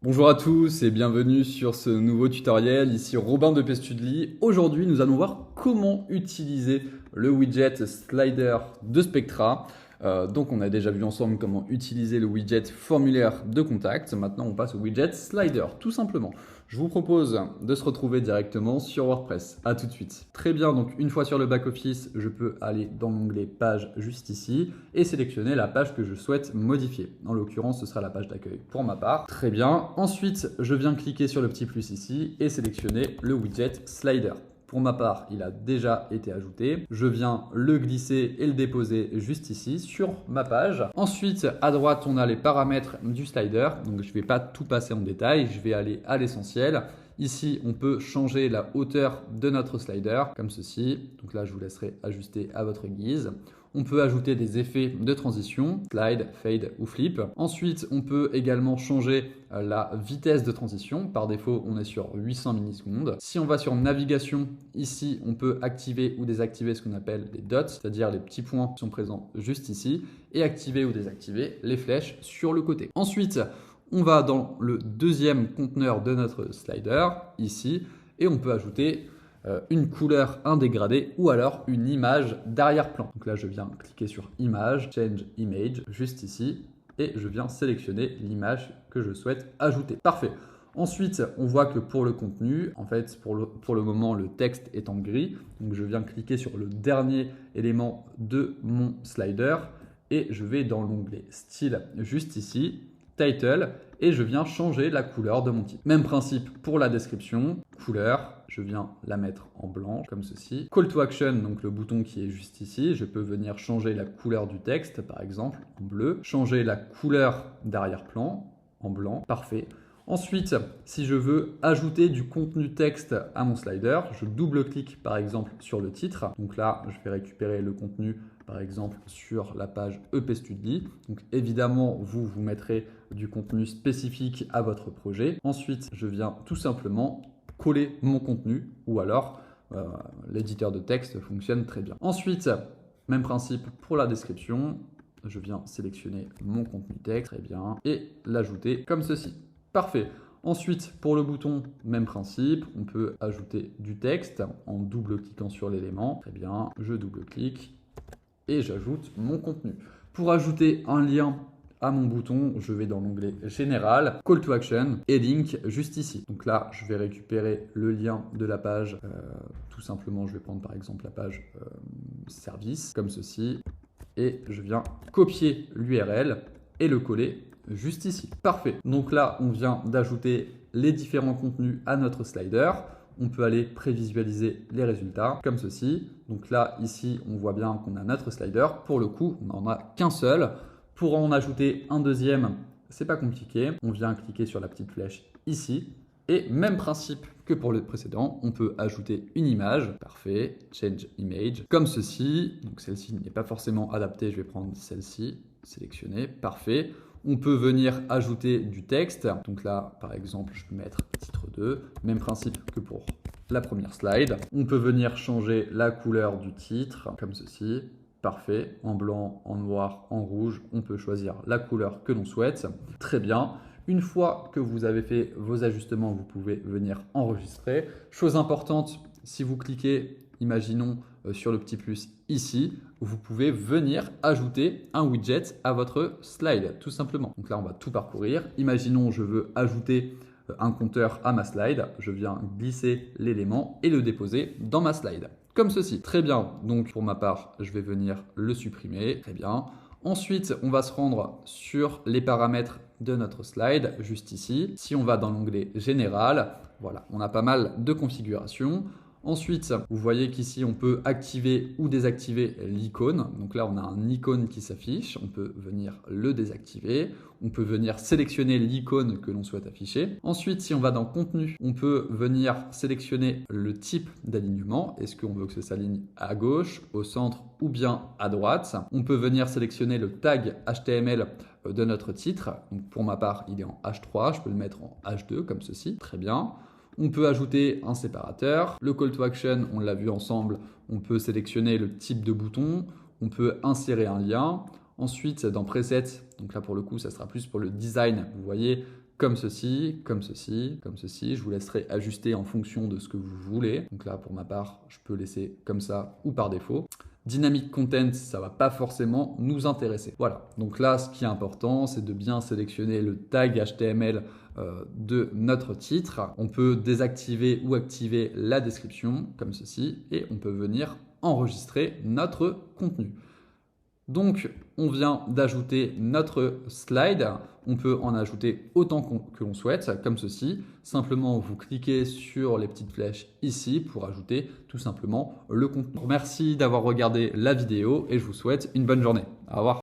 Bonjour à tous et bienvenue sur ce nouveau tutoriel. Ici Robin de Pestudly. Aujourd'hui, nous allons voir comment utiliser le widget slider de Spectra. Donc, on a déjà vu ensemble comment utiliser le widget formulaire de contact. Maintenant, on passe au widget slider, tout simplement. Je vous propose de se retrouver directement sur WordPress. À tout de suite. Très bien, donc une fois sur le back-office, je peux aller dans l'onglet page juste ici et sélectionner la page que je souhaite modifier. En l'occurrence, ce sera la page d'accueil pour ma part. Très bien. Ensuite, je viens cliquer sur le petit plus ici et sélectionner le widget slider. Pour ma part, il a déjà été ajouté. Je viens le glisser et le déposer juste ici sur ma page. Ensuite, à droite, on a les paramètres du slider. Donc, je ne vais pas tout passer en détail. Je vais aller à l'essentiel. Ici, on peut changer la hauteur de notre slider comme ceci. Donc là, je vous laisserai ajuster à votre guise. On peut ajouter des effets de transition, slide, fade ou flip. Ensuite, on peut également changer la vitesse de transition. Par défaut, on est sur 800 millisecondes. Si on va sur navigation, ici, on peut activer ou désactiver ce qu'on appelle les dots, c'est-à-dire les petits points qui sont présents juste ici, et activer ou désactiver les flèches sur le côté. Ensuite, on va dans le deuxième conteneur de notre slider, ici, et on peut ajouter une couleur, un dégradé ou alors une image d'arrière-plan. Donc là, je viens cliquer sur Image, Change Image, juste ici, et je viens sélectionner l'image que je souhaite ajouter. Parfait. Ensuite, on voit que pour le contenu, en fait, pour le moment, le texte est en gris. Donc, je viens cliquer sur le dernier élément de mon slider et je vais dans l'onglet Style, juste ici, Title, et je viens changer la couleur de mon titre. Même principe pour la description, couleur, je viens la mettre en blanc comme ceci. Call to action, donc le bouton qui est juste ici, je peux venir changer la couleur du texte, par exemple en bleu, changer la couleur d'arrière-plan en blanc, parfait. Ensuite, si je veux ajouter du contenu texte à mon slider, je double-clique par exemple sur le titre. Donc là, je vais récupérer le contenu par exemple sur la page EP Studly. Donc évidemment, vous mettrez du contenu spécifique à votre projet. Ensuite, je viens tout simplement coller mon contenu ou alors l'éditeur de texte fonctionne très bien. Ensuite, même principe pour la description. Je viens sélectionner mon contenu texte, très bien, et l'ajouter comme ceci. Parfait. Ensuite, pour le bouton, même principe, on peut ajouter du texte en double-cliquant sur l'élément. Très bien, je double-clique et j'ajoute mon contenu. Pour ajouter un lien à mon bouton, je vais dans l'onglet Général, Call to Action et Link juste ici. Donc là, je vais récupérer le lien de la page. Tout simplement, je vais prendre par exemple la page Service, comme ceci. Et je viens copier l'URL et le coller juste ici. Parfait. Donc là, on vient d'ajouter les différents contenus à notre slider. On peut aller prévisualiser les résultats comme ceci. Donc là, ici, on voit bien qu'on a notre slider. Pour le coup, on n'en a qu'un seul. Pour en ajouter un deuxième, c'est pas compliqué. On vient cliquer sur la petite flèche ici. Et même principe que pour le précédent, on peut ajouter une image. Parfait. Change image. Comme ceci. Donc celle-ci n'est pas forcément adaptée. Je vais prendre celle-ci. Sélectionner. Parfait. On peut venir ajouter du texte. Donc là, par exemple, je peux mettre titre 2. Même principe que pour la première slide. On peut venir changer la couleur du titre, comme ceci. Parfait. En blanc, en noir, en rouge. On peut choisir la couleur que l'on souhaite. Très bien. Une fois que vous avez fait vos ajustements, vous pouvez venir enregistrer. Chose importante, si vous cliquez, imaginons, sur le petit plus ici, vous pouvez venir ajouter un widget à votre slide, tout simplement. Donc là, on va tout parcourir. Imaginons, je veux ajouter un compteur à ma slide. Je viens glisser l'élément et le déposer dans ma slide, comme ceci. Très bien. Donc, pour ma part, je vais venir le supprimer. Très bien. Ensuite, on va se rendre sur les paramètres de notre slide, juste ici. Si on va dans l'onglet Général, voilà, on a pas mal de configurations. Ensuite, vous voyez qu'ici, on peut activer ou désactiver l'icône. Donc là, on a un icône qui s'affiche. On peut venir le désactiver. On peut venir sélectionner l'icône que l'on souhaite afficher. Ensuite, si on va dans Contenu, on peut venir sélectionner le type d'alignement. Est-ce qu'on veut que ça s'aligne à gauche, au centre ou bien à droite? On peut venir sélectionner le tag HTML de notre titre. Donc pour ma part, il est en H3. Je peux le mettre en H2 comme ceci. Très bien. On peut ajouter un séparateur. Le call to action, on l'a vu ensemble, on peut sélectionner le type de bouton, on peut insérer un lien. Ensuite, dans Presets, donc là pour le coup, ça sera plus pour le design, vous voyez, comme ceci, comme ceci, comme ceci. Je vous laisserai ajuster en fonction de ce que vous voulez. Donc là, pour ma part, je peux laisser comme ça ou par défaut. Dynamic Content, ça va pas forcément nous intéresser. Voilà, donc là, ce qui est important, c'est de bien sélectionner le tag HTML de notre titre. On peut désactiver ou activer la description, comme ceci, et on peut venir enregistrer notre contenu. Donc, on vient d'ajouter notre slide. On peut en ajouter autant que l'on souhaite, comme ceci. Simplement, vous cliquez sur les petites flèches ici pour ajouter tout simplement le contenu. Merci d'avoir regardé la vidéo et je vous souhaite une bonne journée. Au revoir.